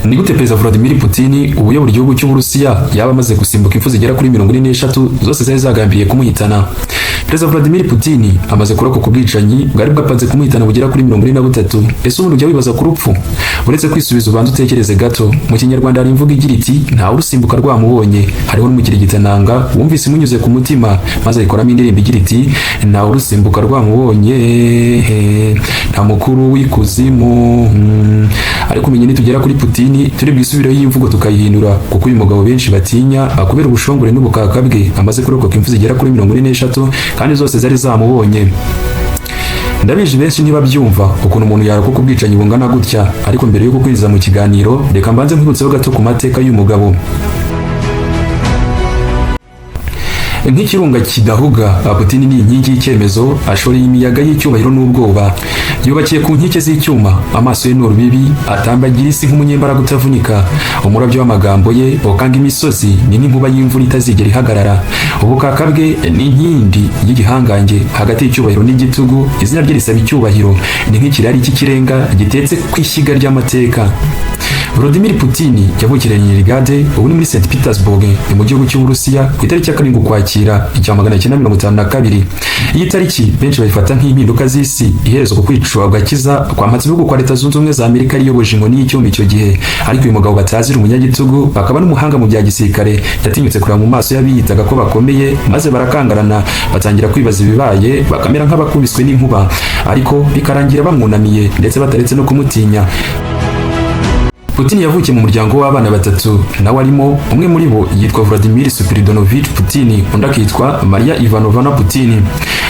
Ni gute Perezida Vladimir Putin uyobora igihugu cy'Uburusiya yaba amaze gusimbuka impfu zigera kuri 43 zose zari zagambiriye kumuhitana? Perezida Vladimir Putin amaze kurokoka ubwicanyi bwari bwapanze kumuhitana bugera kuri 43. Ese umuntu ujya wibaza ku rupfu? Uretse kwisubiza ubanza utekereze gato. Mu Kinyarwanda hari imvugo igira iti nta urusimbuka rwamubonye. Hariho n'umukirigitananga wumvise imunyuze ku mutima maze ayikoramo indirimbo igira iti nta urusimbuka rwamubonye nta mukuru w'ikuzimu. Ariko umenye nitugera kuri Putin turi bwisubireho y'imvugo tukayihindura, kuko uyu mugabo benshi batinya akubera ubushongore n'ubukaka bwe amaze kurokoka impfu zigera kuri 43 kandi zose zari zamubonye. Ndabizi benshi ntibabyumva ukuntu umuntu yarokoka ubwicanyi bungana gutya, ariko mbere yo kwinjiza mu kiganiro reka mbanze nkwibutseho gato ku mateka y'uyu mugabo. Nk'ikirunga kidahuga, Putin ni inkingi y'icyemezo, ashoreye imiyaga y'icyubahiro n'ubwoba. Yubakiye ku nkike z'icyuma, amaso ye n'urubibi, atambagira isi nk'umunyembaraga utavunika. Umurabyo w'amagambo ye ukanga imisozi, ni nk'inkuba y'imvura itazigera ihagarara. Ubukaka bwe ni inkindi y'igihangange hagati y'icyubahiro n'igitugu, izina rye risaba icyubahiro. Ni nk'ikirari cy'ikirenga gitetse ku ishyiga ry'amateka. Vladimir Putin yavukiriye Leningrad, ubu ni muri St Petersburg mu gihugu cy'Uburusiya ku itariki ya 7 Ukwakira 1952. Iyi tariki benshi bayifata nk'impinduka z'isi, iherezo ku kwicwa gakiza kwa Matsibihugu kwa Leta Zunze Ubumwe za Amerika riyoboje inkoni y'icyuma icyo gihe. Ariko uyu mugabo batazira umunyagitugu bakaba n'umuhanga mu bya gisirikare, yatinyutse kureba mu maso y'abiyitaga ko bakomeye maze barakangarana, batangira kwibaza ibibaye, bakamera nk'abakubiswe n'inkuba, ariko bikarangira bamwunamiye ndetse bataretse no kumutinya. Putin yavukiye mu muryango w'abana batatu, nawe arimo umwe muri bo yitwa Vladimir Spiridonovich Putin, undi akitwa Maria Ivanovna Putin.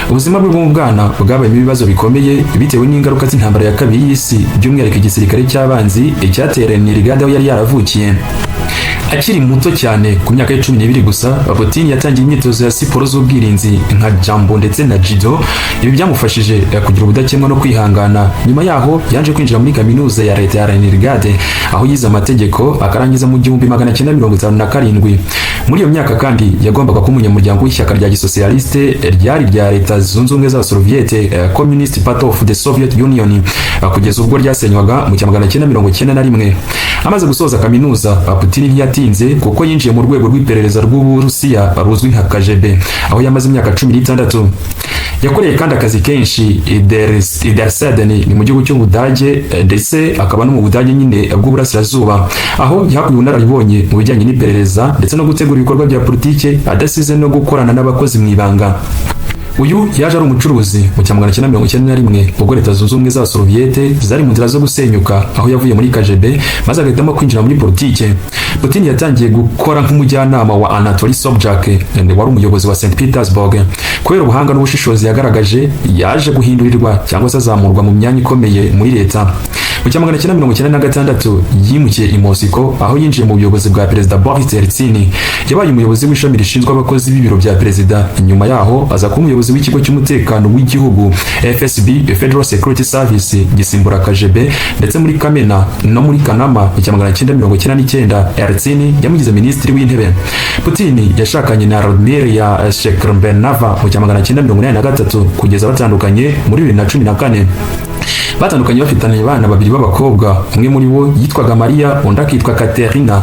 Ubuzima bwe bw'umwana bwabayemo ibibazo bikomeye bitewe n'ingaruka z'intambara ya kabiri y'isi, by'umwihariko igisirikare cy'abanzi cyateranye Leningrad aho yari yaravukiye. Akiri muto cyane ku myaka ya 12 gusa, Putin yatangiye imyitozo ya siporo z'ubwirinzi nka jambo ndetse na judo. Ibi byamufashije kugira ubudakemwa no kwihangana. Nyuma yaho yaje kwinjira muri kaminuza ya leta ya Leningrad aho yize amategeko akarangiza mu 1957. Muri iyo myaka kandi yagombaga kuba umunyamuryango w'ishyaka rya gisosialiste ryari rya Leta Zunze Ubumwe za Soviet, Communist Party of the Soviet Union, kugeza ubwo ryasenywaga mu 1991. Amaze gusoza kaminuza, Putin ntiyatinze kuko yinjiye mu rwego rw'iperereza rw'Uburusiya ruzwi nka KGB, aho yamaze imyaka 16. Yakoreye kandi akazi kenshi i Dresden ni mu gihugu cy'Ubudage, ndetse akaba no mu Budage nyine bw'Uburasirazuba, aho yahakuye ubunararibonye mu bijyanye n'iperereza ndetse no gutegura ibikorwa bya politike, adasize no gukorana n'abakozi mu ibanga. Uyu yaje ari umucuruzi mu 1991 ubwo Leta Zunze Ubumwe za Soviet zari mu nzira zo gusenyuka, aho yavuye muri KGB maze agahitamo kwinjira muri politike. Putin yatangiye gukora nk'umujyanama wa Anatoly Sobchak, wari umuyobozi wa St Petersburg. Kubera ubuhanga n'ubushishozi yagaragaje, yaje guhindurirwa cyangwa se azamurwa mu myanya ikomeye muri leta. Mu 1996 yimukiye i Moscow aho yinjiye mu buyobozi bwa Perezida Boris Yeltsin. Yabaye umuyobozi w'ishami rishinzwe abakozi b'ibiro bya Perezida. Nyuma yaho aza kuba umuyobozi w'ikigo cy'umutekano w'igihugu FSB, Federal Security Service, gisimbura KGB, ndetse muri Kamena no muri Kanama 1999 Yeltsin yamugize minisitiri w'intebe. Putin yashakanye na Radmila Shcherbakova mu 1983 kugeza batandukanye muri 2014. Batandukanye bafitanye abana babiri b'abakobwa, umwe muri bo yitwaga Maria, undi akitwa Katerina.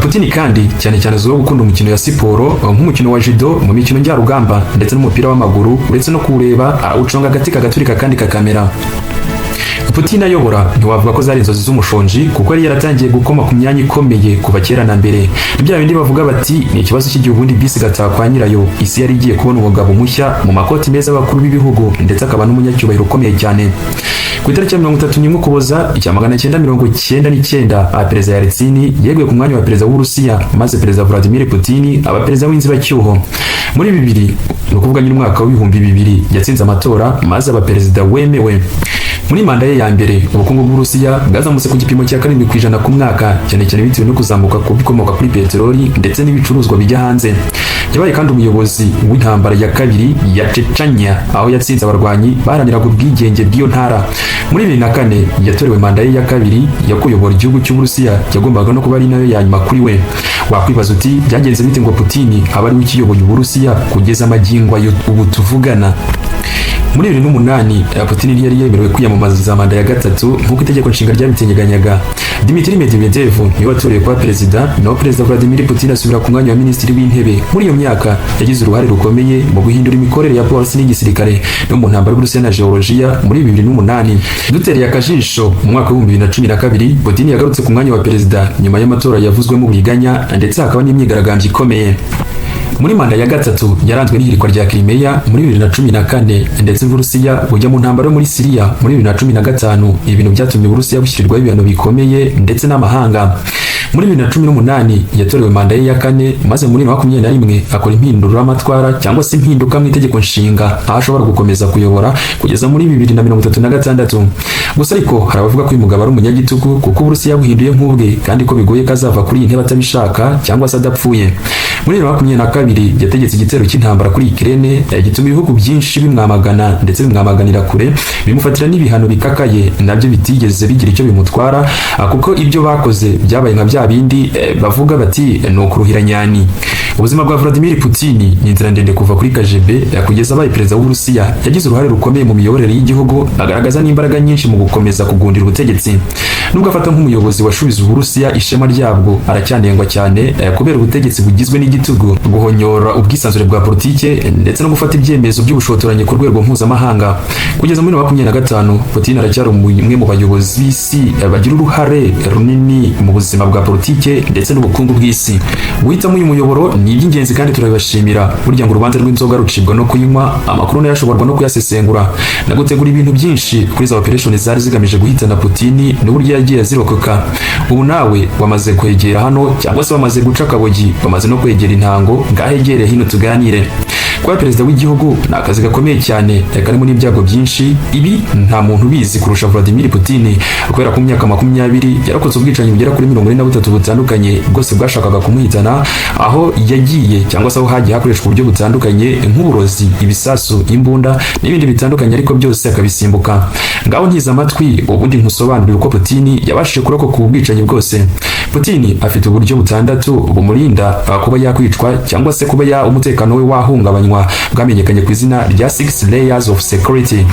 Putin kandi cyane azwiho gukunda umukino ya siporo nk'umukino wa judo, mu mikino njyarugamba ndetse n'umupira w'amaguru, uretse no kuwureba uconga agati kagaturika kandi kakamera. Putin ayobora ntiwavuga ko zari inzozi z'umushonji, kuko yari yaratangiye gukoma ku myanya ikomeye kuva kera na mbere. Ibya bindi bavuga bati ni ikibazo cy'igihe ubundi bisi gataha kwa nyirayo. Isi yari igiye kubona umugabo mushya mu makoti meza y'abakuru b'ibihugu, ndetse akaba n'umunyacyubahiro ukomeye cyane. Ku itariki ya 31 Ukuboza 1999, Perezida Yeltsin yeguye ku mwanya wa perezida w'Uburusiya, maze Perezida Vladimir Putin aba perezida w'inzibacyuho. Muri 2000, ni ukuvuga nyine umwaka w'2000, yatsinze amatora maze aba perezida wemewe. Muri manda ye ya mbere, ubukungu bw'Uburusiya bwazamutse ku gipimo cya 7% ku mwaka, cyane bitewe no kuzamuka ku bikomoka kuri peteroli ndetse n'ibicuruzwa bijya hanze. Yabaye kandi umuyobozi w'intambara ya kabiri ya Chechnya, aho yatsinze abarwanyi baharaniraga ubwigenge bw'iyo ntara. Muri 2004 yatorewe manda ye ya kabiri yo kuyobora igihugu cy'Uburusiya, yagombaga no kuba ari nayo ya nyuma kuri we. Wakwibaza uti byagenze bite ngo Putin aba ari w'ikiyoboye Uburusiya kugeza amagingo ubu tuvugana? Muri 2008 Putin yari yemerewe kwiyamamaza manda ya gatatu nk'uko itegeko nshinga ryabiteganyaga. Dmitry Medvedev niwe watorewe kuba perezida, naho perezida Vladimir Putin asubira ku mwanya wa minisitiri w'intebe. Muri iyo myaka yagize uruhare rukomeye mu guhindura imikorere ya polisi n'igisirikare no mu ntambara y'Uburusiya na Georgia muri 2008. Dutereye akajisho mu mwaka wa 2012 Putin yagarutse ku mwanya wa perezida nyuma y'amatora yavuzwemo uburiganya ndetse hakaba n'imyigaragambyo ikomeye. Muri manda ya gatatu yaranzwe n'ihirikwa rya Crimea muri 2014 ndetse Uburusiya bujya mu ntambara yo muri Syria muri 2015. Ibintu byatumye Uburusiya bushyirirwaho ibihano bikomeye ndetse n'amahanga. Muri 2018 yatorewe manda ye ya kane, maze muri 2021 akora impinduramatwara cyangwa se impinduka mu itegeko nshinga aho ashobora gukomeza kuyobora kugeza muri 2036. Gusa ariko hari abavuga ko uyu mugabo ari umunyagitugu kuko Uburusiya buhinduye nk'ubwe kandi ko bigoye kazava kuri iyi ntebe atabishaka cyangwa se adapfuye. Muri 2022 yategetse igitero cy'intambara kuri Ukraine gituma ibihugu byinshi bimwamagana ndetse bimwamaganira kure, bimufatira n'ibihano bikakaye nabyo bitigeze bigira icyo bimutwara kuko ibyo bakoze byabaye nka bya bindi bavuga bati ni ukuruhira nyani. Ubuzima bwa Vladimir Putin ni inzira ndende kuva kuri KGB kugeza abaye perezida w'Uburusiya. Yagize uruhare rukomeye mu miyoborere y'igihugu, agaragaza n'imbaraga nyinshi mu gukomeza kugundira ubutegetsi. Nubwo afata nk'umuyobozi washubiza Uburusiya ishema ryabwo, aracyanengwa cyane kubera ubutegetsi bugizwe n'igitugu, guhonyora ubwisanzure bwa politike ndetse no gufata ibyemezo by'ubushotoranyi ku rwego mpuzamahanga. Kugeza muri 2025 Putin aracyari umwe mu bayobozi b'isi bagira uruhare runini mu buzima bwa politike ndetse n'ubukungu bw'isi. Guhitamo uyu muyoboro ni iby'ingenzi kandi turabibashimira. Burya ngo urubanza rw'inzoga rucibwa no kuyinywa, amakuru nayo ashoborwa no kuyasesengura. Nagutegura ibintu byinshi kuri za operation zari zigamije guhitana Putin n'uburyo yagiye azirokoka. Ubu nawe wamaze kwegera hano cyangwa se wamaze guca akabogi, wamaze no kwegera intango, ngahegere hino tuganire. Kuba perezida w'igihugu ni akazi gakomeye cyane karimo n'ibyago byinshi. Ibi nta muntu ubizi kurusha Vladimir Putin kubera ku myaka 20 yarakoze ubwicanyi bugera kuri 43 butandukanye bwose bwashakaga kumuhitana, aho yagiye cyangwa se aho hagiye hakoreshwa uburyo butandukanye nk'uburozi, ibisasu, imbunda n'ibindi bitandukanye, ariko byose akabisimbuka. Ngaho ntiza amatwi ubundi nkusobanurira uko Putin yabashije kurokoka ubu bwicanyi bwose. Putin afite uburyo butandatu bumurinda kuba yakwicwa cyangwa se kuba umutekano we wahungabanywa, bwamenyekanye ku izina rya 6 layers of security.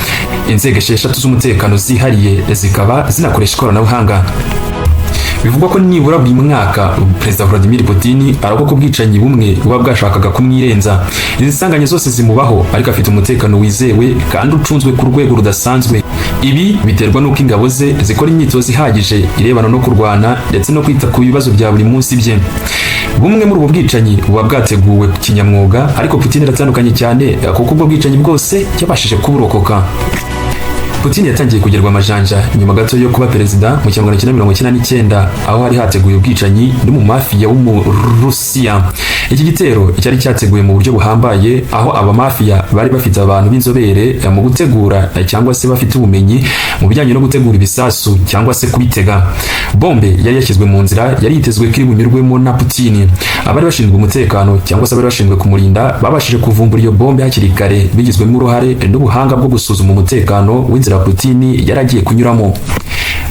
Inzego 6 z'umutekano zihariye zikaba zinakoresha ikoranabuhanga. Bivugwa ko nibura buri mwaka perezida Vladimir Putin arokoka ubwicanyi bumwe buba bwashakaga kumwirenza. Izi nsanganye zose zimubaho, ariko afite umutekano wizewe kandi ucunzwe ku rwego rudasanzwe. Ibi biterwa n'uko ingabo ze zikora imyitozo ihagije irebana no kurwana ndetse no kwita ku bibazo bya buri munsi bye. Bumwe muri ubu bwicanyi buba bwateguwe kinyamwuga, ariko Putin aratandukanye cyane kuko ubwo bwicanyi bwose yabashije kuburokoka. Putin yatangiye kugerwa amajanja nyuma gato yo kuba perezida mu 1999, aho hari hateguye ubwicanyi no mu mafiya w'Umurusiya. Iki gitero cyari cyateguye mu buryo buhambaye, aho aba mafiya bari bafite abantu b'inzobere mu gutegura cyangwa se bafite ubumenyi mu bijyanye no gutegura ibisasu cyangwa se kubitega. Bombe yari yashyizwe mu nzira, yari yitezwe kiri bunyurwemo na Putin. Abari bashinzwe umutekano cyangwa se abari bashinzwe kumurinda babashije kuvumbura iyo bombe hakiri kare, bigizwemo uruhare n'ubuhanga bwo gusuzuma umutekano w'inzira Putin yaragiye kunyuramo.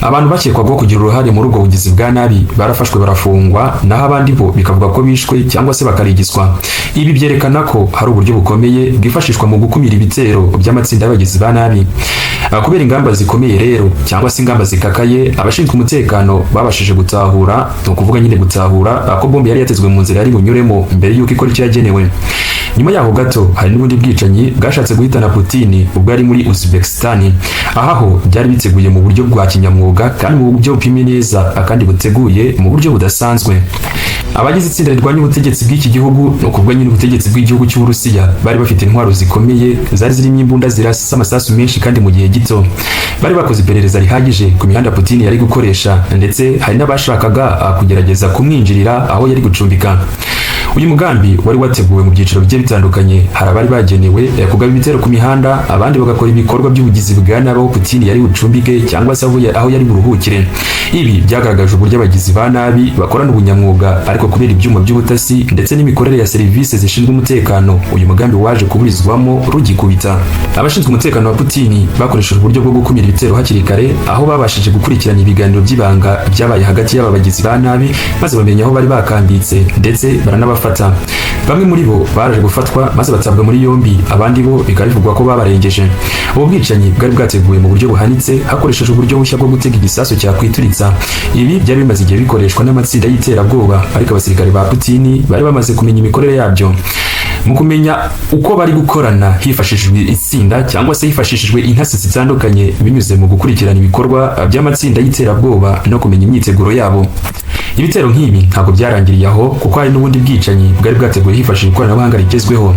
Abantu bakekwagaho kugira uruhare muri ubwo bugizi bwa nabi barafashwe barafungwa, naho abandi bo bikavuga ko bishwe cyangwa se bakarigiswa. Ibi byerekana ko hari uburyo bukomeye bwifashishwa mu gukumira ibitero by'amatsinda y'abagizi ba nabi. Kubera ingamba zikomeye rero cyangwa se ingamba zikakaye, abashinzwe umutekano babashije gutahura, no kuvuga nyine gutahura ko bombe yari yatezwe mu nzira yari bunyuremo mbere y'uko ikora icyo yagenewe. Nyuma yaho gato hari n'ubundi bwicanyi bwashatse guhitana Putin ubwo ari muri Uzbekistan, aho byari biteguye mu buryo bwa kinyamwuga kandi mu buryo bupimye neza kandi buteguye mu buryo budasanzwe. Abagize itsinda rirwanya ubutegetsi bw'iki gihugu, no kuvuga nyine ubutegetsi bw'igihugu cy'Uburusiya, bari bafite intwaro zikomeye zari zirimo imbunda zirasa amasasu menshi kandi mu gihe gito. Bari bakoze iperereza rihagije ku mihanda Putin yari gukoresha, ndetse hari n'abashakaga kugerageza kumwinjirira aho yari gucumbika. Uyu mugambi wari wateguwe mu byiciro bigiye bitandukanye. Hari abari bagenewe kugaba ibitero ku mihanda, abandi bagakora ibikorwa by'ubugizi bwa nabi aho Putin yari bucumbike cyangwa se aho yari buruhukire. Ibi byagaragaje uburyo abagizi ba nabi bakorana ubunyamwuga, ariko kubera ibyuma by'ubutasi ndetse n'imikorere ya serivisi zishinzwe umutekano, uyu mugambi waje kuburizwamo rugikubita. Abashinzwe umutekano wa Putin bakoresheje uburyo bwo gukumira ibitero hakiri kare, aho babashije gukurikirana ibiganiro by'ibanga byabaye hagati y'aba bagizi ba nabi, maze bamenya aho bari bakambitse ndetse baranabafasha barabafata. Bamwe muri bo baraje gufatwa maze batabwa muri yombi, abandi bo bikaba bivugwa ko babarengeje. Ubu bwicanyi bwari bwateguwe mu buryo buhanitse hakoresheje uburyo bushya bwo gutega igisasu cyakwituritsa. Ibi byari bimaze igihe bikoreshwa n'amatsinda y'iterabwoba, ariko abasirikare ba Putin bari bamaze kumenya imikorere yabyo. Mu kumenya uko bari gukorana hifashishijwe itsinda cyangwa se hifashishijwe intasi zitandukanye binyuze mu gukurikirana ibikorwa by'amatsinda y'iterabwoba no kumenya imyiteguro yabo. Ibitero nk'ibi ntabwo byarangiriye aho, kuko hari n'ubundi bwicanyi bwari bwateguwe hifashishijwe ikoranabuhanga rigezweho.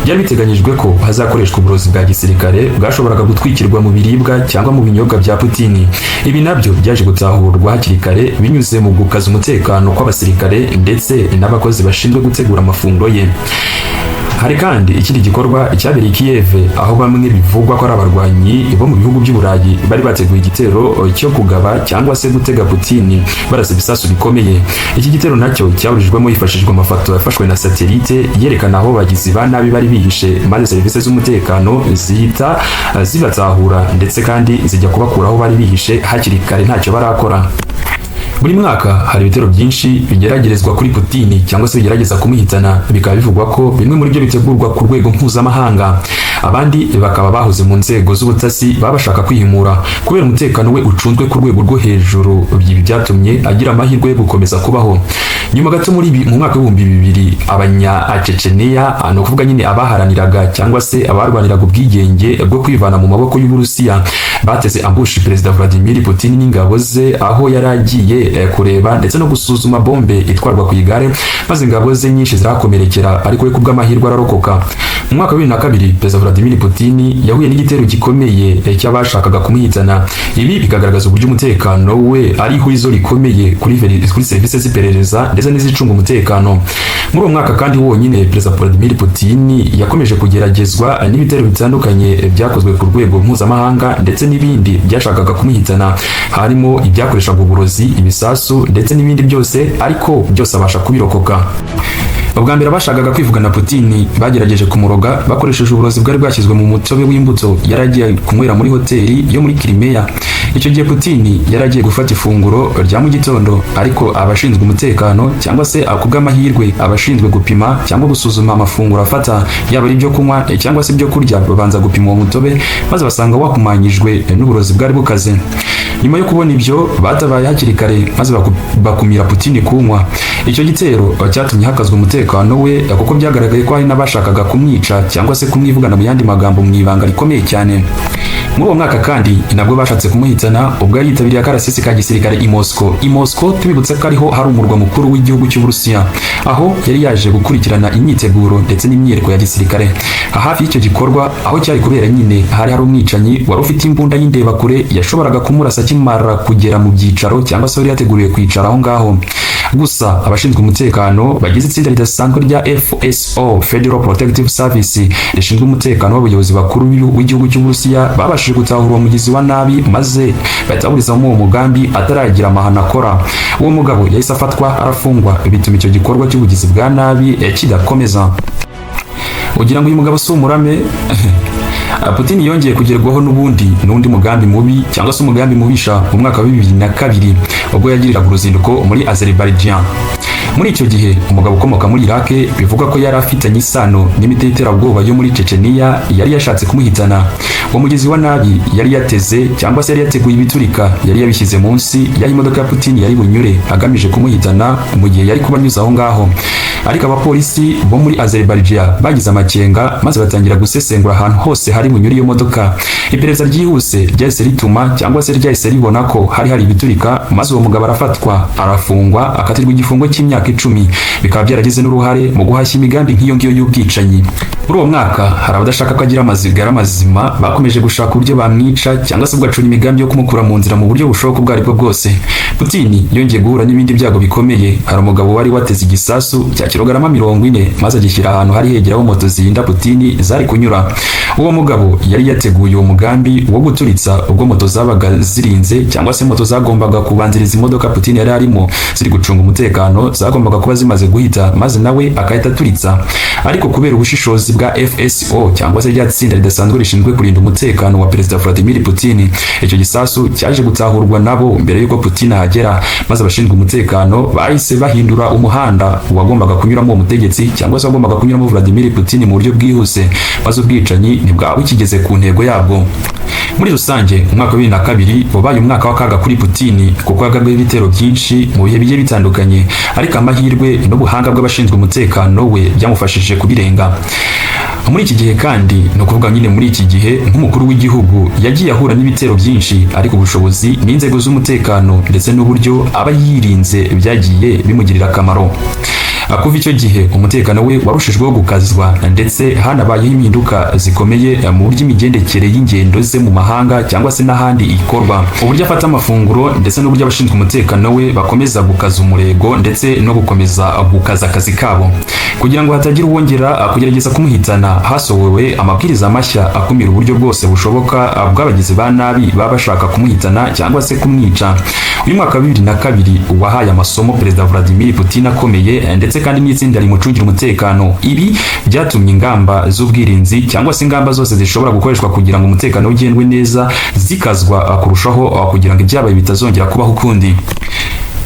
Byari biteganyijwe ko hazakoreshwa uburozi bwa gisirikare bwashoboraga gutwikirwa mu biribwa cyangwa mu binyobwa bya Putin. Ibi nabyo byaje gutahurwa hakiri kare binyuze mu gukaza umutekano kw'abasirikare ndetse n'abakozi bashinzwe gutegura amafunguro ye. Hari kandi ikindi gikorwa cyabereye i Kiev, aho bamwe bivugwa ko ari abarwanyi bo mu bihugu by'Uburayi bari bateguye igitero cyo kugaba cyangwa se gutega Putin barasa ibisasu bikomeye. Iki gitero nacyo cyaburijwemo hifashishijwe amafoto yafashwe na satellite yerekana aho bagizi ba nabi bari bihishe, maze serivisi z'umutekano zihita zibatahura ndetse kandi zijya kubakura aho bari bihishe hakiri kare ntacyo barakora. Buri mwaka hari ibitero byinshi bigeragerezwa kuri Putin cyangwa se bigerageza kumuhitana, bikaba bivugwa ko bimwe muri byo bitegurwa ku rwego mpuzamahanga. Abandi bakaba bahoze mu nzego z'ubutasi babashaka kwihimura kubera umutekano we ucunzwe ku rwego rwo hejuru. Ibi byatumye agira amahirwe yo gukomeza kubaho. Nyuma gato mu mwaka w'2000 abanya-Chechnya, no kuvuga nyine abaharaniraga cyangwa se abarwaniraga ubwigenge bwo kwivana mu maboko y'Uburusiya, bateze ambushi Perezida Vladimir Putin n'ingabo ze aho yaragiye kureba ndetse no gusuzuma bombe itwarwa ku igare, maze ingabo ze nyinshi zirakomerekera, ariko we kubw'amahirwe ararokoka. Mu mwaka wa 2002 Perezida Vladimir Putin yahuye n'igitero gikomeye cy'abashakaga kumuhitana. Ibi bikagaragaza uburyo umutekano we ari ihurizo rikomeye kuri serivisi z'iperereza ndetse n'izicunga umutekano. Muri uwo mwaka kandi wonyine Perezida Vladimir Putin yakomeje kugeragezwa n'ibitero bitandukanye byakozwe ku rwego mpuzamahanga ndetse n'ibindi byashakaga kumuhitana, harimo ibyakoreshaga uburozi, ibisasu ndetse n'ibindi byose, ariko byose abasha kubirokoka. Ubwa mbere abashakaga kwivugana Putin bagerageje kumuroga bakoresheje uburozi bwari bwashyizwe mu mutobe w'imbuto yaragiye kunywera muri hoteli yo muri Crimea. Icyo gihe Putin yaragiye gufata ifunguro rya mu gitondo, ariko abashinzwe umutekano cyangwa se akubw'amahirwe abashinzwe gupima cyangwa gusuzuma amafunguro afata, yaba ari ibyo kunywa cyangwa se ibyo kurya, babanza gupima uwo mutobe maze basanga wakumanyijwe n'uburozi bwari bukaze. Nyuma yo kubona ibyo batabaye hakiri kare maze bakumira Putin kunywa. Icyo gitero cyatumye hakazwa umutekano we, kuko byagaragaye ko hari n'abashakaga kumwica cyangwa se kumwivugana mu yandi magambo mu ibanga rikomeye cyane. Muri uwo mwaka kandi nabwo bashatse kumuhitana ubwo yari yitabiriye akarasisi ka gisirikare i Moscow. I Moscow tubibutse ko ariho hari umurwa mukuru w'igihugu cy'Uburusiya, aho yari yaje gukurikirana imyiteguro ndetse n'imyereko ya gisirikare. Hafi y'icyo gikorwa aho cyari kubera nyine hari umwicanyi wari ufite imbunda y'indebakure yashoboraga kumurasa akimara kugera mu byicaro cyangwa se yari yateguriye kwicara aho ngaho. Gusa abashinzwe umutekano bagize itsinda ridasanzwe rya FSO Federal Protective Service rishinzwe umutekano w'abayobozi bakuru w'igihugu cy'Uburusiya babashije gutahura uwo mugizi wa nabi, maze bahitaburizamo uwo mugambi ataragira amahano akora. Uwo mugabo yahise afatwa arafungwa, bituma icyo gikorwa cy'ubugizi bwa nabi kidakomeza. Ugira ngo uyu mugabo si umurame? Putin yongeye kugerwaho n'undi mugambi mubi cyangwa se umugambi mubisha mu mwaka wa 2002 ubwo yagiriraga uruzinduko muri Azerbaijan. Muri icyo gihe umugabo ukomoka muri Iraq bivuga ko yari afitanye isano n'imitwe y'iterabwoba yo muri Chechnya yari yashatse kumuhitana. Uwo mugizi wa nabi yari yateze cyangwa se yari yateguye ibiturika, yari yabishyize munsi ya imodoka ya Putin yari bunyure agamije kumuhitana mu gihe yari kubanyuza aho ngaho. Ariko abapolisi bo muri Azerbaijan bagize amakenga maze batangira gusesengura ahantu hose hari bunyure iyo modoka. Iperereza ryihuse ryahise rituma cyangwa se ryahise ribona ko hari ibiturika, maze uwo mugabo arafatwa arafungwa akatirwa igifungo cy'imyaka 10. Bikaba byaragize n'uruhare mu guhashya imigambi nk'iyo ngiyo y'ubwicanyi. Muri uwo mwaka hari abadashaka ko agira amazigara mazima bakomeje gushaka uburyo bamwica cyangwa se bugacura imigambi yo kumukura mu nzira mu buryo bushoboka ubwo aribwo bwose. Putin yongeye guhura n'ibindi byago bikomeye. Hari umugabo wari wateze igisasu cya kilograma 40 maze agishyira ahantu hari hegeraho moto zirinda Putin zari kunyura. Uwo mugabo yari yateguye uwo mugambi wo guturitsa ubwo moto zabaga zirinze cyangwa se moto zagombaga kubanziriza imodoka Putin yari arimo ziri gucunga umutekano, zagombaga kuba zimaze guhita maze nawe akahita aturitsa. Ariko kubera ubushishozi bwa FSO cyangwa se rya tsinda ridasanzwe rishinzwe kurinda umutekano wa Perezida Vladimir Putin. Icyo gisasu cyaje gutahurwa nabo mbere yuko Putin ahagera, maze abashinzwe umutekano bahise bahindura umuhanda wagombaga kunyuramo umutegetsi cyangwa se wagombaga kunyuramo Vladimir Putin mu buryo bwihuse, maze ubwicanyi ntibwaba bukigeze ku ntego yabwo. Muri rusange umwaka wa 2022 wabaye umwaka w'akaga kuri Putin kuko yagabwe ibitero byinshi mu bihe bigiye bitandukanye, ariko amahirwe n'ubuhanga bw'abashinzwe umutekano we byamufashije kubirenga. Muri iki gihe kandi no kuvuga nyine muri iki gihe nk'umukuru w'igihugu yagiye ahura n'ibitero byinshi, ariko ubushobozi n'inzego z'umutekano ndetse n'uburyo aba yirinze byagiye bimugirira akamaro. Kuva icyo gihe umutekano we warushijweho gukazwa, ndetse hanabayeho impinduka zikomeye mu buryo imigendekere y'ingendo ze mu mahanga cyangwa se n'ahandi ikorwa, uburyo afata amafunguro ndetse n'uburyo abashinzwe umutekano we bakomeza gukaza umurego ndetse no gukomeza gukaza akazi kabo. Kugira ngo hatagira uwongera kugerageza kumuhitana, hasohowe amabwiriza mashya akumira uburyo bwose bushoboka bw'abagizi ba nabi baba bashaka kumuhitana cyangwa se kumwica. Uyu mwaka wa 2022 wahaye amasomo Perezida Vladimir Putin akomeye, ndetse kandi n'itsinda rimucungira umutekano. Ibi byatumye ingamba z'ubwirinzi cyangwa se ingamba zose zishobora gukoreshwa kugira ngo umutekano ugendwe neza zikazwa kurushaho, kugira ngo ibyabaye bitazongera kubaho ukundi.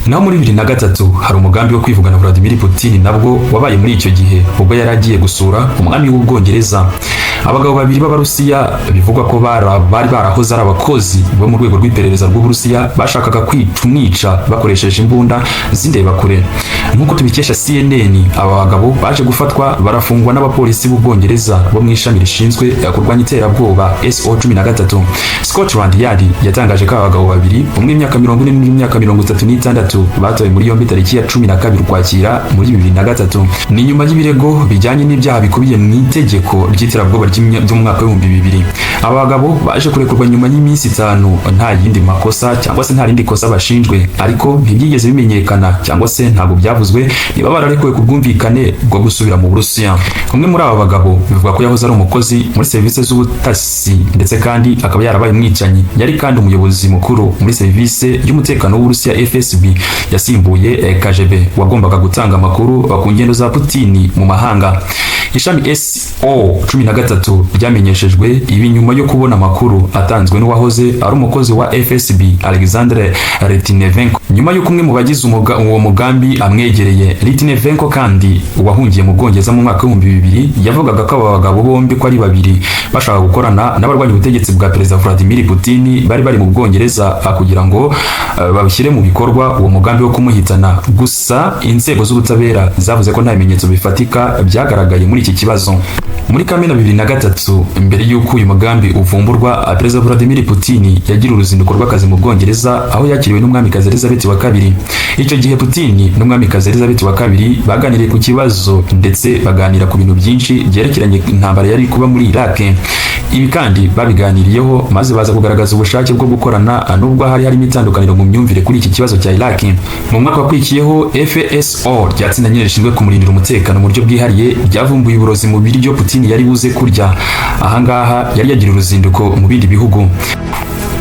Naho muri 2003 hari umugambi wo kwivugana Vladimir Putin nabwo wabaye muri icyo gihe, ubwo yari agiye gusura umwami w'Ubwongereza. Abagabo babiri b'Abarusiya bivugwa ko bari barahoze ari abakozi bo mu rwego rw'iperereza rw'Uburusiya bashakaga kumwica bakoresheje imbunda z'indebakure. Nk'uko tubikesha CNN, aba bagabo baje gufatwa barafungwa n'abapolisi b'Ubwongereza bo mu ishami rishinzwe kurwanya iterabwoba SO13. Scotland Yard yatangaje ko abagabo babiri, umwe imyaka 40 n'imyaka 36, batowe muri yombi tariki ya 12 Ukwakira muri 2003. Ni nyuma y'ibirego bijyanye n'ibyaha bikubiye mu itegeko ry'iterabwoba ry'umwaka wa 2000. Aba bagabo baje kurekurwa nyuma y'iminsi 5 nta yindi makosa cyangwa se nta rindi kosa bashinjwe, ariko ntibyigeze bimenyekana cyangwa se ntabwo byavuzwe niba bararekuwe ku bwumvikane bwo gusubira mu Burusiya. Umwe muri aba bagabo bivuga ko yahoze ari umukozi muri serivisi z'ubutasi, ndetse kandi akaba yarabaye umwicanyi. Yari kandi umuyobozi mukuru muri serivisi y'umutekano w'Uburusiya FSB, yasimbuye KGB wagombaga gutanga amakuru ku ngendo za Putin mu mahanga. Ishami SO13 ryamenyeshejwe ibi nyuma yo kubona amakuru atanzwe n'uwahoze ari umukozi wa FSB Alexander Litvinevenko, nyuma y'uko umwe mu bagize uwo mugambi amwegereye. Litvinevenko kandi wahungiye mu Bwongereza mu mwaka wa 2000 yavugaga ko aba bagabo bombi ko ari babiri bashaka gukorana n'abarwanya ubutegetsi bwa Perezida Vladimir Putin bari mu Bwongereza kugira ngo babishyire mu bikorwa uwo mugambi wo kumuhitana. Gusa inzego z'ubutabera zavuze ko nta bimenyetso bifatika byagaragaye muri iki kibazo. Muri Kamena 2003, mbere y'uko uyu mugambi uvumburwa, Perezida Vladimir Putin yagira uruzinduko rw'akazi mu Bwongereza, aho yakiriwe n'umwamikazi Elizabeth wa kabiri. Icyo gihe Putin n'umwamikazi Elizabeth wa kabiri baganiriye ku kibazo ndetse baganira ku bintu byinshi byerekeranye intambara yari kuba muri Iraq. Ibi kandi babiganiriyeho maze baza kugaragaza ubushake bwo gukorana, nubwo hari harimo itandukaniro mu myumvire kuri iki kibazo cya Iraq. Mu mwaka wakurikiyeho, FSO ryatsinda nyine rishinzwe kumurindira umutekano mu buryo bwihariye ryavumbuye uburozi mu biryo Putin yari buze kurya. Ahangaha yari yagira uruzinduko mu bindi bihugu.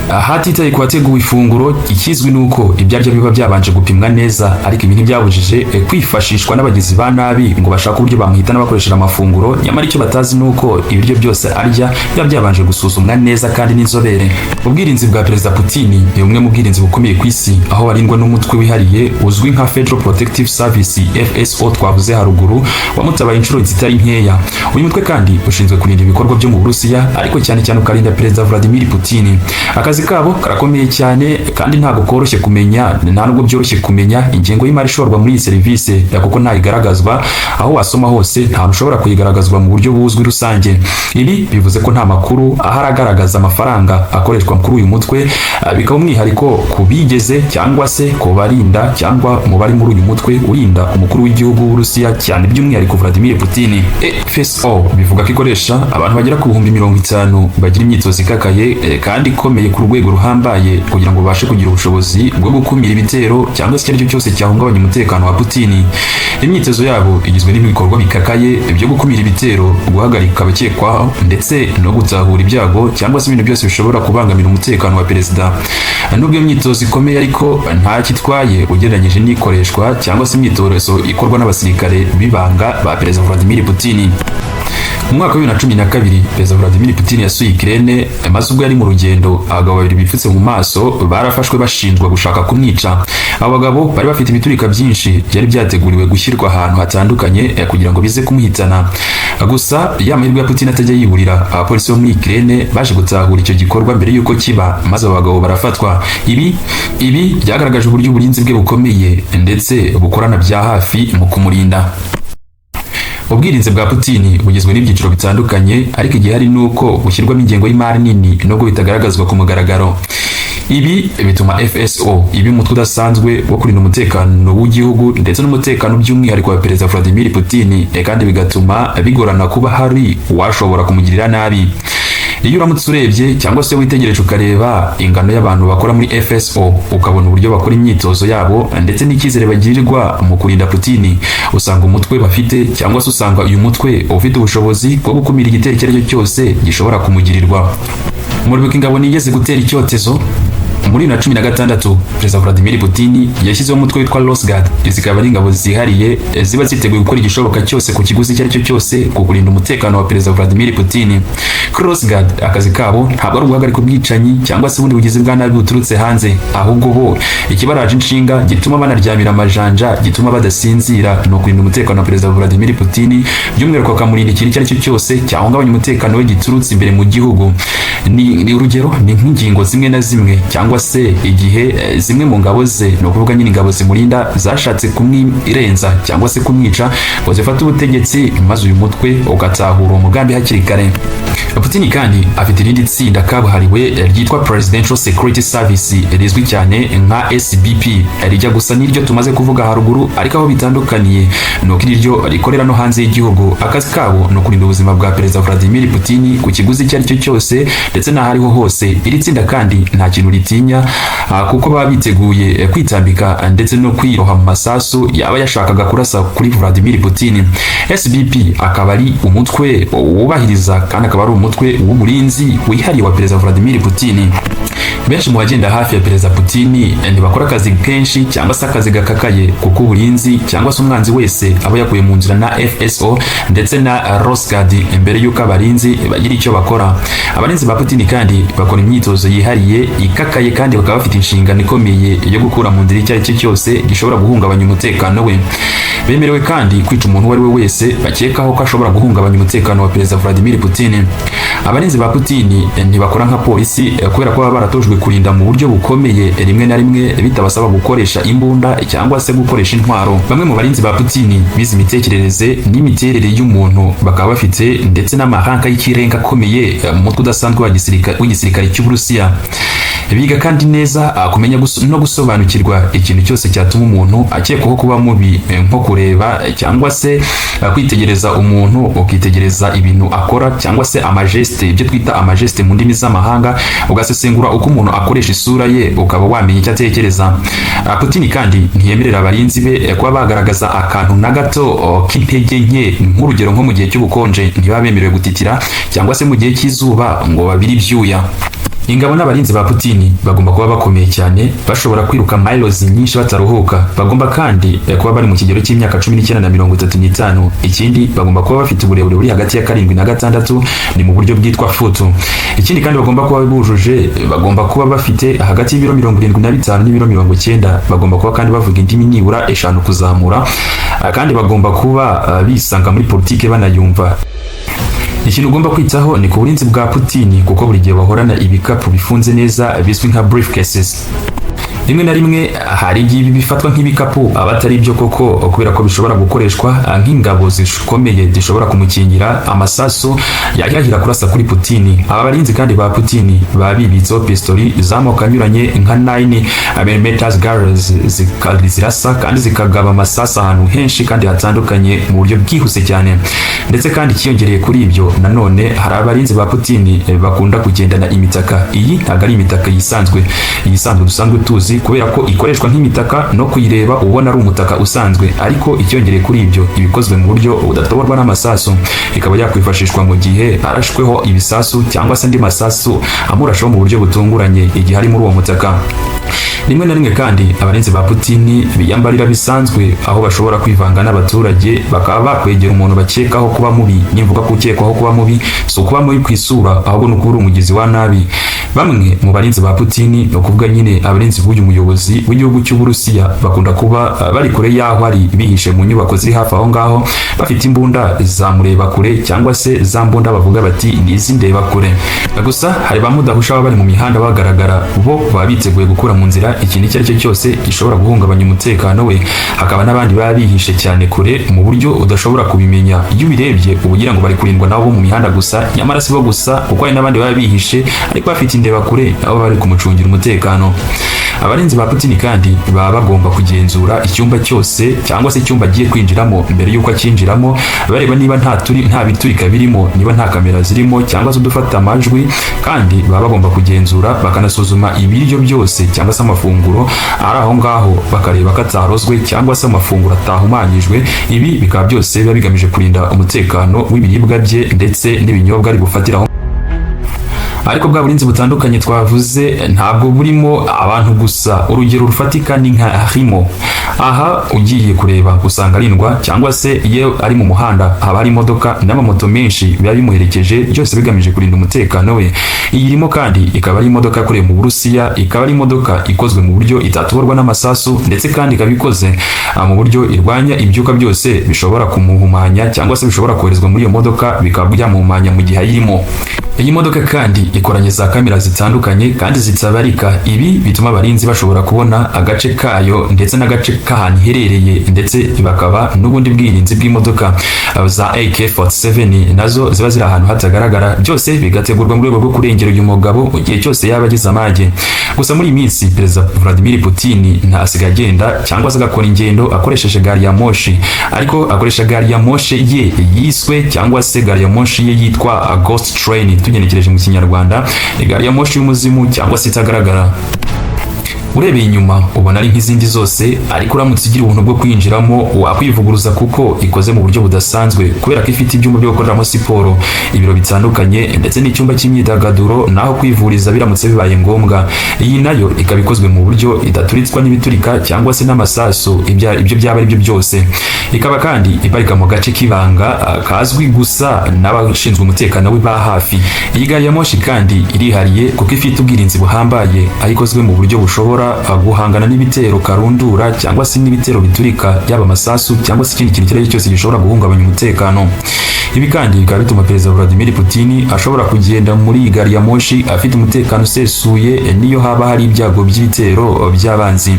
Hatitaye ku bateguye ifunguro, ikizwi nuko ibyaryo biba byabanje gupimwa neza, ariko ibi ntibyabujije kwifashishwa n'abagizi ba nabi ngo bashaka uburyo bamuhitana bakoresheje amafunguro. Nyamara icyo batazi nuko ibiryo byose arya biba byabanje gusuzumwa neza kandi n'inzobere. Ubwirinzi bwa Perezida Putin ni bumwe mu bwirinzi bukomeye ku isi, aho arindwa n'umutwe wihariye uzwi nka Federal Protective Service FSO twavuze haruguru, wamutabaye inshuro zitari nkeya. Uyu mutwe kandi ushinzwe kurinda ibikorwa byo mu Burusiya, ariko cyane cyane ukarinda Perezida Vladimir Putin. Akazi kabo karakomeye cyane kandi ntabwo koroshye kumenya, nta nubwo byoroshye kumenya ingengo y'imari ishorwa muri iyi serivisi, kuko nta igaragazwa. Aho wasoma hose nta ushobora kuyigaragazwa mu buryo buzwi rusange. Ibi bivuze ko nta makuru aharagaragaza amafaranga akoreshwa kuri uyu mutwe, bikaba umwihariko kubigeze cyangwa se ko barinda cyangwa mu bari muri uyu mutwe urinda umukuru w'igihugu w'Uburusiya, cyane by'umwihariko Vladimir Putin. FSO bivuga ko ikoresha abantu bagera ku 50,000 bagira imyitozo ikakaye kandi ikomeye ku rwego ruhambaye kugira ngo babashe kugira ubushobozi bwo gukumira ibitero cyangwa se icyo cyose cyahungabanya umutekano wa Putin. Imyitozo yabo igizwe n'ibikorwa bikakaye byo gukumira ibitero, guhagarika abakekwaho ndetse no gutahura ibyago cyangwa se ibintu byose bishobora kubangamira umutekano wa perezida. Nubwo imyitozo ikomeye ariko nta kitwaye ugereranyije n'ikoreshwa cyangwa se imyitozo ikorwa n'abasirikare bibanga ba Perezida Vladimir Putin. Mu mwaka wa 2012 Perezida Vladimir Putin yasuye Ukraine, maze ubwo yari mu rugendo abagabo babiri bipfutse mu maso barafashwe bashinjwa gushaka kumwica. Abo bagabo bari bafite ibiturika byinshi byari byateguriwe gushyirwa ahantu hatandukanye kugira ngo bize kumuhitana. Gusa yamahirwe ya Putin atajya yiburira, abapolisi bo muri Ukraine baje gutahura icyo gikorwa mbere yuko kiba, maze abagabo barafatwa. Ibi byagaragaje uburyo uburinzi bwe bukomeye ndetse bukorana bya hafi mu kumurinda. Ubwirinzi bwa Putin bugizwe n'ibyiciro bitandukanye, ariko igihe hari nuko bushyirwamo ingengo y'imari nini nubwo bitagaragazwa ku mugaragaro. Ibi bituma FSO ibi umutwe udasanzwe wo kurinda umutekano w'igihugu ndetse n'umutekano by'umwihariko wa Perezida Vladimir Putin, kandi bigatuma bigorana kuba hari washobora kumugirira nabi. Iyo uramutse urebye cyangwa se witegereje ukareba ingano y'abantu bakora muri FSO, ukabona uburyo bakora imyitozo yabo ndetse n'icyizere bagirirwa mu kurinda Putin, usanga umutwe bafite cyangwa se usanga uyu mutwe ufite ubushobozi bwo gukumira igitero icyo ari cyo cyose gishobora kumugirirwa. Umurwi w'ingabo nigeze gutera icyotezo muri 2016, Perezida Vladimir Putin yashyizeho umutwe witwa Rosgard. Zikaba ari ingabo zihariye ziba ziteguye gukora igishoboka cyose ku kiguzi icyo ari cyo cyose ku kurinda umutekano wa Perezida Vladimir Putin. Rosgard akazi kabo ntabwo ari uguhagarika ubwicanyi cyangwa se ubundi bugizi bwa nabi buturutse hanze, ahubwo bo ikibaraje inshinga gituma banaryamira amajanja, gituma badasinzira no kurinda umutekano wa Perezida Vladimir Putin, by'umwihariko akamurinda ikintu icyo ari cyo cyose cyahungabanya umutekano we giturutse imbere mu gihugu. Ni urugero ni nk'ingingo zimwe na zimwe cyangwa se igihe zimwe mu ngabo ze, no kuvuga nyine ingabo zimurinda, zashatse kumwirenza cyangwa se kumwica ngo zifate ubutegetsi, maze uyu mutwe ugatahura umugambi hakiri kare. Putin kandi afite irindi tsinda kabuhariwe ryitwa Presidential Security Service, rizwi cyane nka SBP, rijya gusa n'iryo tumaze kuvuga haruguru, ariko aho bitandukaniye nuko iryo rikorera no hanze y'igihugu. Akazi kabo no kurinda ubuzima bwa Perezida Vladimir Putin ku kiguzi icyo ari cyo cyose ndetse n'ahariho hose. Iri tsinda kandi nta kintu ritinya, kuko baba biteguye kwitambika ndetse no kwiroha mu masasu yaba yashakaga kurasa kuri Vladimir Putin. SBP akaba ari umutwe wubahiriza kandi akaba ari umutwe w'umurinzi wihariye wa Perezida Vladimir Putin. Benshi mu bagenda hafi ya Perezida Putin ntibakora akazi kenshi cyangwa se akazi gakakaye, kuko uburinzi cyangwa se umwanzi wese aba yakuye mu nzira na FSO ndetse na Rosgard imbere y'uko abarinzi bagira icyo bakora. Abarinzi ba Putin kandi bakora imyitozo yihariye ikakaye, kandi bakaba bafite inshingano ikomeye yo gukura mu nzira icyo ari cyo cyose gishobora guhungabanya umutekano we. Bemerewe kandi kwica umuntu uwo ari we wese bakekaho ko ashobora guhungabanya umutekano wa Perezida Vladimir Putin. Abarinzi ba Putin ntibakora nka polisi, kubera ko baba baratojwe kurinda mu buryo bukomeye, rimwe na rimwe bitabasaba gukoresha imbunda cyangwa se gukoresha intwaro. Bamwe mu barinzi ba Putin bize imitekerereze n'imiterere y'umuntu, bakaba bafite ndetse n'amahanga y'ikirenga akomeye mu mutwe udasanzwe w'igisirikare cy'Uburusiya. Biga kandi neza kumenya no gusobanukirwa ikintu cyose cyatuma umuntu akekwaho kuba mubi, nko kureba cyangwa se kwitegereza umuntu, ukitegereza ibintu akora cyangwa se amageste, ibyo twita amageste mu ndimi z'amahanga, ugasesengura uko umuntu akoresha isura ye ukaba wamenya icyo atekereza. Putin kandi ntiyemerera abarinzi be kuba bagaragaza akantu na gato k'intege nke, nk'urugero nko mu gihe cy'ubukonje ntibaba bemerewe gutitira cyangwa se mu gihe cy'izuba ngo babiri ibyuya. Ingabo n'abarinzi ba Putin bagomba kuba bakomeye cyane, bashobora kwiruka miles nyinshi bataruhuka. Bagomba kandi kuba bari mu kigero cy'imyaka 19 na 35. Ikindi bagomba kuba bafite uburebure buri hagati ya 7 na 6, ni mu buryo bwitwa futu. Ikindi kandi bagomba kuba bujuje, bagomba kuba bafite hagati y'ibiro 75 n'ibiro 90. Bagomba kuba kandi bavuga indimi nibura 5 kuzamura, kandi bagomba kuba bisanga muri politike banayumva. Ikintu ugomba kwitaho ni ku burinzi bwa Putin, kuko buri gihe bahorana ibikapu bifunze neza bizwi nka briefcases. Rimwe na rimwe hari igihe bifatwa nk'ibikapu abatari ibyo koko, kubera ko bishobora gukoreshwa nk'ingabo zikomeye zishobora kumukingira amasasu yahira kurasa kuri Putin. Aba barinzi kandi ba Putin babibitseho pistoli z'amoko anyuranye nka 9mm Garrels zirasa kandi zikagaba amasasu ahantu henshi kandi hatandukanye mu buryo bwihuse cyane. Ndetse kandi kiyongereye kuri ibyo, nanone hari abarinzi ba Putin bakunda kugendana imitaka. Iyi ntabwo ari imitaka yisanzwe dusanzwe tuzi, kubera ko ikoreshwa nk'imitaka no kuyireba ubona ari umutaka usanzwe, ariko icyongereye kuri ibyo ibikozwe mu buryo udatoborwa n'amasasu, ikaba yakwifashishwa mu gihe arashweho ibisasu cyangwa se andi masasu amurashaho mu buryo butunguranye igihe ari muri uwo mutaka. rimwe na rimwe kandi abarinzi ba Putin biyambarira bisanzwe aho bashobora kwivanga n'abaturage bakaba bakwegera umuntu bakekaho kuba mubi. Nimvuga ko ukekwaho kuba mubi so kuba mubi kwisura ahubwo n'ukuri umugizi wa nabi. Bamwe mu barinzi ba Putin no kuvuga nyine abarinzi b'uyu muyobozi w'igihugu cy'u Burusiya bakunda kuba bari kure yaho ari bihishe mu nyubako ziri hafi aho ngaho bafite imbunda za mureba kure cyangwa se za mbunda bavuga bati nizi ndeba kure. Gusa hari bamudahusha bari mu mihanda bagaragara bo baba biteguye gukura mu nzira ikintu icyo ari cyo cyose gishobora guhungabanya umutekano we. Hakaba n'abandi baba bihishe cyane kure mu buryo udashobora kubimenya. Iyo ubirebye ubugira ngo bari kurindwa nabo mu mihanda gusa, nyamara si bo gusa kuko hari n'abandi baba bihishe ariko bafite indeba kure nabo bari kumucungira umutekano. Abarinzi ba Putin kandi baba bagomba kugenzura icyumba cyose cyangwa se icyumba agiye kwinjiramo mbere yuko akinjiramo, bareba niba nta biturika birimo, niba nta kamera zirimo cyangwa se udufata amajwi, kandi baba bagomba kugenzura bakanasuzuma ibiryo byose cyangwa se amafunguro ari aho ngaho bakareba ko atarozwe cyangwa se amafunguro atahumanyijwe. Ibi bikaba byose biba bigamije kurinda umutekano w'ibiribwa bye ndetse n'ibinyobwa ari bufatiraho. Ariko bwa burinzi butandukanye twavuze ntabwo burimo abantu gusa. Urugero rufatika ni nka Harimo. Aha ugiye kureba usanga arindwa cyangwa se iyo ari mu muhanda haba hari imodoka n'amamoto menshi biba bimuherekeje, byose bigamije kurinda umutekano we. Iyi irimo kandi ikaba ari imodoka yakorewe mu Burusiya, ikaba ari imodoka ikozwe mu buryo itatuborwa n'amasasu ndetse kandi ikaba ikoze mu buryo irwanya ibyuka byose bishobora kumuhumanya cyangwa se bishobora koherezwa muri iyo modoka bikaba byamuhumanya mu gihe ayirimo. Iyi modoka kandi ikoranye za kamera zitandukanye kandi zitabarika. Ibi bituma abarinzi bashobora kubona agace kayo ndetse n'agace k'ahantu iherereye, ndetse bakaba n'ubundi bwirinzi bw'imodoka za AK-47 nazo ziba ziri ahantu hatagaragara. Byose bigategurwa mu rwego rwo kurengera uyu mugabo mu gihe cyose yaba agize amage. Gusa muri iyi minsi Perezida Vladimir Putin ntasigaye agenda cyangwa se agakora ingendo akoresheje gari ya moshi, ariko akoresha gari ya moshi ye yiswe cyangwa se gari ya moshi ye yitwa Ghost Train. Tugenekereje mu Kinyarwanda gari ya moshi y'umuzimu cyangwa se itagaragara. Urebeye inyuma ubona ari nk'izindi zose, ariko uramutse ugira ubuntu bwo kwinjiramo wakwivuguruza kuko ikoze mu buryo budasanzwe, kubera ko ifite ibyumba byo gukoreramo siporo, ibiro bitandukanye ndetse n'icyumba cy'imyidagaduro naho kwivuriza biramutse bibaye ngombwa. Iyi nayo ikaba ikozwe mu buryo idaturitswa n'ibiturika cyangwa se n'amasasu ibyo byaba ari byo byose. Ikaba kandi iparika mu gace k'ibanga kazwi gusa n'abashinzwe umutekano we ba hafi. Iyi gari ya moshi kandi irihariye kuko ifite ubwirinzi buhambaye, aho ikozwe mu buryo bushobora guhangana n'ibitero karundura cyangwa se n'ibitero biturika, yaba amasasu cyangwa se ikindi kintu cyose cyose gishobora guhungabanya umutekano. Ibi kandi bikaba bituma Perezida Vladimir Putin ashobora kugenda muri iyi gari ya moshi afite umutekano usesuye niyo haba hari ibyago by'ibitero by'abanzi.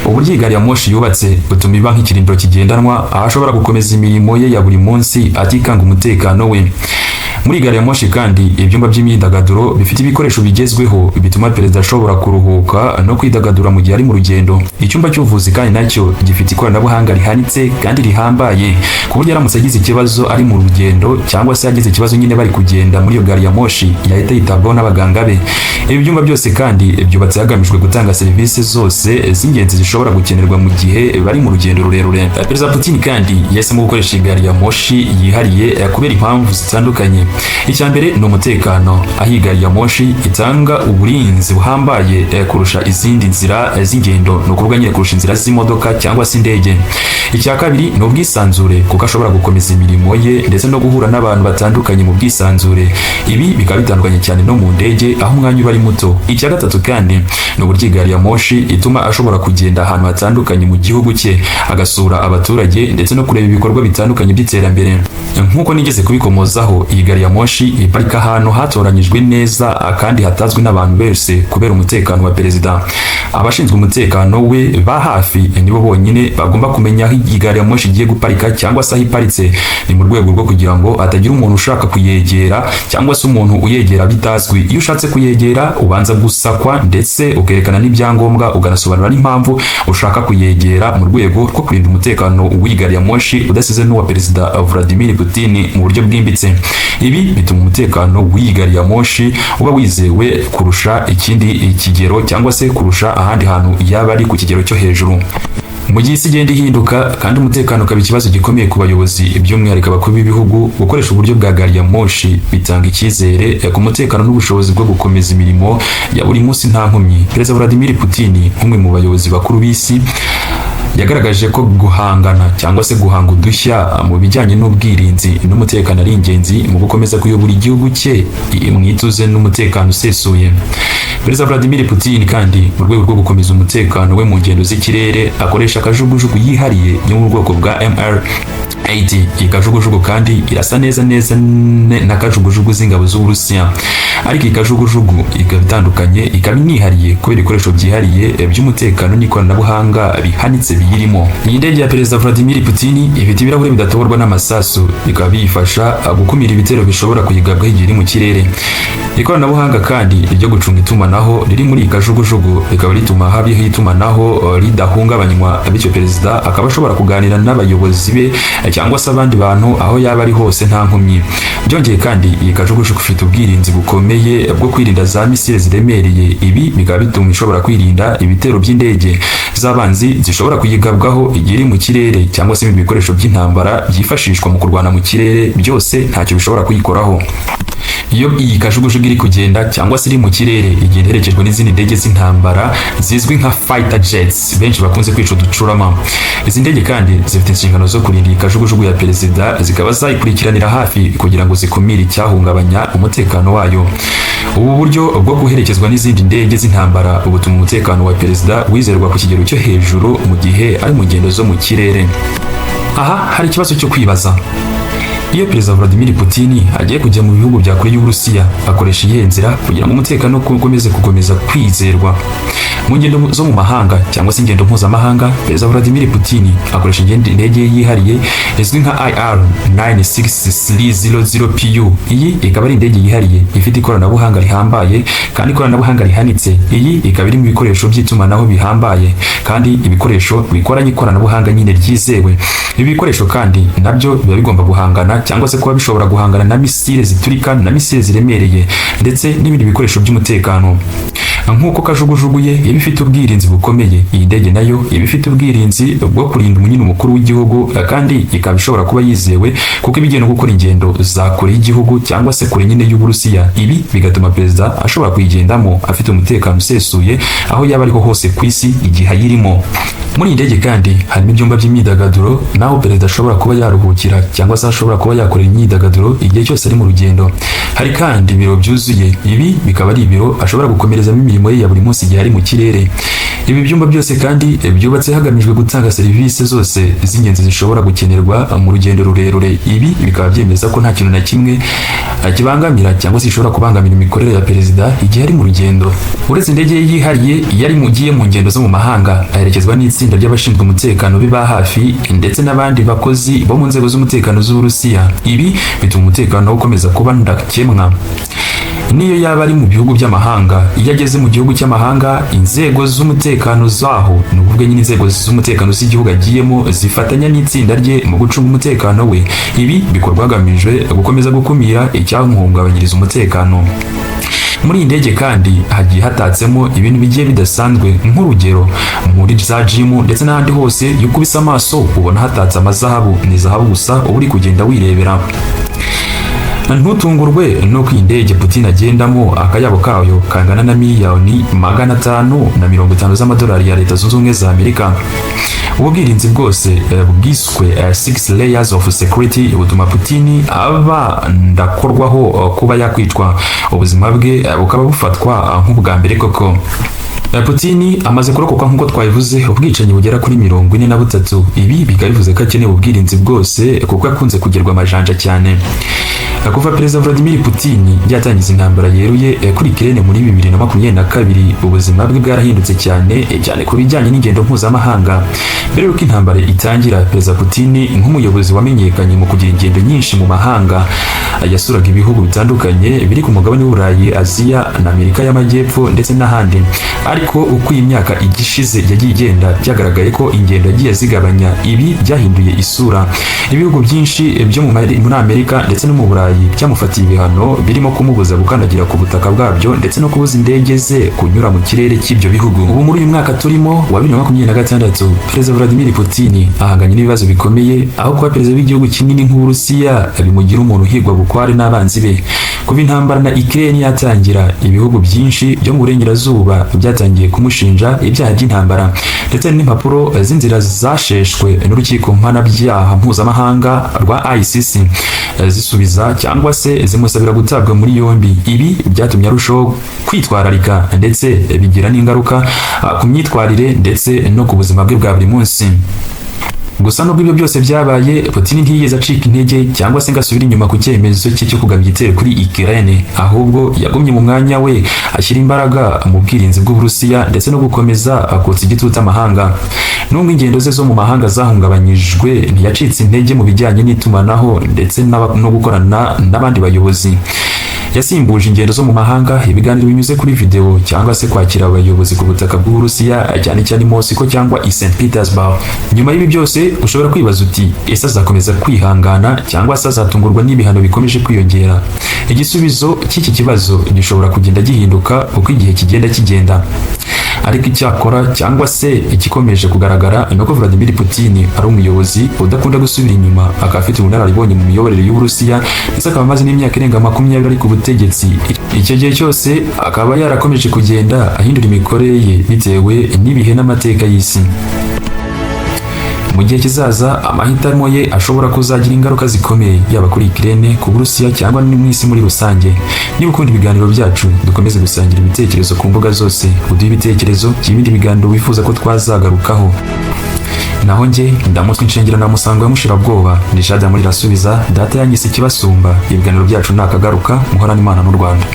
Uburyo iyi gari ya moshi yubatse butuma iba nk'ikirindiro kigendanwa, aho ashobora gukomeza imirimo ye ya buri munsi atikanga umutekano we. Muri gari ya moshi kandi ibyumba by'imyidagaduro bifite ibikoresho bigezweho bituma perezida ashobora kuruhuka no kwidagadura mu gihe ari mu rugendo. Icyumba cy'ubuvuzi kandi nacyo gifite ikoranabuhanga rihanitse kandi rihambaye, ku buryo aramutse agize ikibazo ari mu rugendo cyangwa se yagize ikibazo nyine bari kugenda muri iyo gari ya moshi yahita yitabwaho n'abaganga be. Ibi byumba byose kandi byubatse hagamijwe gutanga serivisi zose z'ingenzi zishobora gukenerwa mu gihe bari mu rugendo rurerure. Perezida Putin kandi yahisemo gukoresha gari ya moshi yihariye kubera impamvu zitandukanye. Icya mbere ni umutekano, aho gari ya moshi itanga uburinzi buhambaye kurusha izindi nzira z'ingendo, no kuvuga nyine kurusha inzira z'imodoka cyangwa se indege. Icya kabiri ni ubwisanzure kuko ashobora gukomeza imirimo ye ndetse no guhura n'abantu batandukanye mu bwisanzure. Ibi bikaba bitandukanye cyane no mu ndege aho umwanya uba ari muto. Icya gatatu kandi ni uburyo gari ya moshi ituma ashobora kugenda ahantu hatandukanye mu gihugu cye, agasura abaturage ndetse no kureba ibikorwa bitandukanye by'iterambere. Nk'uko nigeze kubikomozaho, iyi gari ya moshi iparika ahantu hatoranyijwe neza kandi hatazwi n'abantu bose kubera umutekano wa perezida. Abashinzwe umutekano we ba hafi nibo bonyine bagomba kumenya aho iyi gari ya moshi igiye guparika cyangwa se aho iparitse. Ni mu rwego rwo kugira ngo hatagira umuntu ushaka kuyegera cyangwa se umuntu uyegera bitazwi. Iyo ushatse kuyegera ubanza gusakwa ndetse ukerekana n'ibyangombwa, uganasobanura n'impamvu ushaka kuyegera mu rwego rwo kurinda umutekano w'iyi gari ya moshi udasize n'uwa perezida Vladimir Putin mu buryo bwimbitse. Ibi bituma umutekano w'iyi gari ya moshi uba wizewe kurusha ikindi kigero cyangwa se kurusha ahandi hantu yaba ari ku kigero cyo hejuru. mu gihe isi igenda ihinduka kandi umutekano ukaba ikibazo gikomeye ku bayobozi by'umwihariko abakuru b'ibihugu, gukoresha uburyo bwa gari ya moshi bitanga icyizere ku mutekano n'ubushobozi bwo gukomeza imirimo ya buri munsi nta nkomyi. Perezida Vladimir Putin, nk'umwe mu bayobozi bakuru b'isi, yagaragaje ko guhangana cyangwa se guhanga udushya mu bijyanye n'ubwirinzi n'umutekano ari ingenzi mu gukomeza kuyobora igihugu cye mu ituze n'umutekano usesuye. Perezida Vladimir Putin kandi mu rwego rwo gukomeza umutekano we mu ngendo z'ikirere akoresha akajugujugu yihariye yo mu bwoko bwa MR-80. Iyi kajugujugu kandi irasa neza na kajugujugu z'ingabo z'Uburusiya, ariko iyi kajugujugu ikaba itandukanye, ikaba inihariye kubera ibikoresho byihariye by'umutekano n'ikoranabuhanga bihanitse biyirimo. Iyi ndege ya Perezida Vladimir Putin ifite ibirahuri bidatoborwa n'amasasu, bikaba biyifasha gukumira ibitero bishobora kuyigabwaho igihe iri mu kirere. Ikoranabuhanga kandi ryo gucunga itumanaho riri muri iyi kajugujugu rikaba rituma habaho itumanaho ridahungabanywa, bityo perezida akaba ashobora kuganira n'abayobozi be cyangwa se abandi bantu aho yaba ari hose nta nkomyi. Byongeye kandi iyi kajugujugu ifite ubwirinzi bukomeye bwo kwirinda za misile ziremereye. Ibi bikaba bituma ishobora kwirinda ibitero by'indege z'abanzi zishobora kuyigabwaho igihe iri mu kirere, cyangwa se ibindi bikoresho by'intambara byifashishwa mu kurwana mu kirere byose ntacyo bishobora kuyikoraho. Iyo iyi kajugujugu iri kugenda cyangwa se iri mu kirere, igenda iherekejwe n'izindi ndege z'intambara zizwi nka fighter jets, benshi bakunze kwica uducurama. Izi ndege kandi zifite inshingano zo kurinda iyi kajugujugu ya perezida, zikaba zayikurikiranira hafi kugira ngo zikumire icyahungabanya umutekano wayo. Ubu buryo bwo guherekezwa n'izindi ndege z'intambara butuma umutekano wa perezida wizerwa ku kigero cyo hejuru mu gihe ari mu ngendo zo mu kirere. Aha hari ikibazo cyo kwibaza: iyo Perezida Vladimir Putin agiye kujya mu bihugu bya kure y'Uburusiya, akoresha iyihe nzira kugira ngo umutekano ukomeze kwizerwa? Mu ngendo zo mu mahanga cyangwa se ingendo mpuzamahanga, Perezida Vladimir Putin akoresha indege yihariye izwi nka IR-96-300PU. Iyi ikaba ari indege yihariye ifite ikoranabuhanga rihambaye kandi ikoranabuhanga rihanitse. Iyi ikaba iri mu bikoresho by'itumanaho bihambaye kandi ibikoresho bikoranye ikoranabuhanga nyine ryizewe. Ibi bikoresho kandi nabyo biba bigomba guhangana cyangwa se kuba bishobora guhangana na misile ziturika na misile ziremereye ndetse n'ibindi bikoresho by'umutekano. Nk'uko kajugujugu ye iba ifite ubwirinzi bukomeye, iyi ndege nayo iba ifite ubwirinzi bwo kurinda umunyine mukuru w'igihugu, kandi ikaba ishobora kuba yizewe kuko iba igenda gukora ingendo za kure y'igihugu cyangwa se kure nyine y'Uburusiya. Ibi bigatuma perezida ashobora kuyigendamo afite umutekano usesuye aho yaba ariho hose ku isi igihe ayirimo. Muri iyi ndege kandi harimo ibyumba by'imyidagaduro, naho perezida ashobora kuba yaruhukira cyangwa se ashobora kuba yakorera imyidagaduro igihe cyose ari mu rugendo. Hari kandi ibiro byuzuye, ibi bikaba ari ibiro ashobora gukomerezamo imirimo ye ya buri munsi igihe ari mu kirere. Ibi byumba byose kandi byubatse hagamijwe gutanga serivisi zose z'ingenzi zishobora gukenerwa mu rugendo rurerure. Ibi bikaba byemeza ko nta kintu na kimwe kibangamira cyangwa se ishobora kubangamira imikorere ya perezida igihe ari mu rugendo. Uretse indege yihariye yari mugiye mu ngendo zo mu mahanga, aherekezwa n'itsinda ry'abashinzwe umutekano biba hafi ndetse n'abandi bakozi bo mu nzego z'umutekano z'Uburusiya. Ibi bituma umutekano ukomeza kuba ndakemwa. Niyo yaba ari mu bihugu by'amahanga, iyo ageze mu gihugu cy'amahanga, inzego z'umutekano zaho, ni ukuvuga nyine inzego z'umutekano z'igihugu agiyemo zifatanya n'itsinda rye mu gucunga umutekano we. Ibi bikorwa hagamijwe gukomeza gukumira icyamuhungabanyiriza umutekano. Muri iyi ndege kandi hagiye hatatsemo ibintu bigiye bidasanzwe, nk'urugero muri za gym ndetse n'ahandi hose iyo ukubise amaso ubona hatatse amazahabu, ni zahabu gusa uba uri kugenda wirebera. Ntutungurwe nuko iyi ndege Putin agendamo akayabo kayo kangana na miliyoni 550 z'amadolari ya Leta Zunze Ubumwe za Amerika. Ubu bwirinzi bwose bwiswe 6 layers of security butuma Putin aba ndakorwaho kuba yakwicwa, ubuzima bwe bukaba bufatwa nk'ubwa mbere koko. Putin amaze kurokoka nk'uko twabivuze ubwicanyi bugera kuri 43. Ibi bikaba bivuze ko akeneye ubwirinzi bwose kuko akunze kugerwa amajanja cyane. Kuva Perezida Vladimir Putin yatangiza intambara yeruye kuri Ukraine muri 2022, ubuzima bwe bwarahindutse cyane ku bijyanye n'ingendo mpuzamahanga. Mbere y'uko intambara itangira, Perezida Putin nk'umuyobozi wamenyekanye mu kugira ingendo nyinshi mu mahanga, yasuraga ibihugu bitandukanye biri ku mugabane w'Uburayi, Aziya na Amerika y'Amajyepfo ndetse n'ahandi. ariko uko imyaka igishize yagiye igenda byagaragaye ko ingendo yagiye zigabanya. Ibi byahinduye isura. Ibihugu byinshi byo muri Amerika ndetse no mu Burayi byamufatiye ibihano birimo kumubuza gukandagira ku butaka bwabyo ndetse no kubuza indege ze kunyura mu kirere cy'ibyo bihugu. Ubu muri uyu mwaka turimo wa 2026 Perezida Vladimir Putin ahanganye n'ibibazo bikomeye, aho kuba perezida w'igihugu kinini nk'Uburusiya bimugira umuntu uhigwa bukware n'abanzi be. Kuba intambara na Ukraine yatangira, ibihugu byinshi byo mu burengerazuba byatangiye kumushinja ibyaha by'intambara ndetse n'impapuro z'inzira zasheshwe n'urukiko mpanabyaha mpuzamahanga rwa ICC zisubiza cyangwa se zimusabira gutabwa muri yombi. Ibi byatumye arushaho kwitwararika ndetse bigira n'ingaruka ku myitwarire ndetse no ku buzima bwe bwa buri munsi. Gusa nubwo ibyo byose byabaye, Putin ntiyigeze acika intege cyangwa se ngasubira inyuma ku cyemezo cye cyo kugaba igitero kuri Ukraine, ahubwo yagumye mu mwanya we ashyira imbaraga mu bwirinzi bw'Uburusiya ndetse no gukomeza akotsa igitutu amahanga. Nubwo ingendo ze zo mu mahanga zahungabanyijwe, ntiyacitse intege mu bijyanye n'itumanaho ndetse no gukorana n'abandi bayobozi. Yasimbuje ingendo zo mu mahanga, ibiganiro binyuze kuri video cyangwa se kwakira abayobozi ku butaka bw'Uburusiya cyane cyane Moscow cyangwa i St Petersburg. Nyuma y'ibi byose ushobora kwibaza uti ese azakomeza kwihangana cyangwa se azatungurwa n'ibihano bikomeje kwiyongera? Igisubizo cy'iki kibazo gishobora kugenda gihinduka uko igihe kigenda. Ariko icyakora cyangwa se igikomeje kugaragara nuko Vladimir Putin ari umuyobozi udakunda gusubira inyuma, akaba afite ubunararibonye mu miyoborere y'Uburusiya ndetse akaba amaze n'imyaka irenga 20 ari ku butegetsi. Icyo gihe cyose akaba yarakomeje kugenda ahindura imikorere ye bitewe n'ibihe n'amateka y'isi. Mu gihe kizaza amahitamo ye ashobora kuzagira ingaruka zikomeye yaba kuri Ukraine, ku Burusiya cyangwa n'isi muri rusange. Niba ukunda ibiganiro byacu, dukomeze gusangira ibitekerezo ku mbuga zose. Uduhe ibitekerezo by'ibindi biganiro wifuza ko twazagarukaho. Naho nge ndamutwe inshengera na Musango ya Mushirabwoba, nishada muri rasubiza data yanyise kibasumba. Ibiganiro byacu nakagaruka, muhorana Imana n'u Rwanda.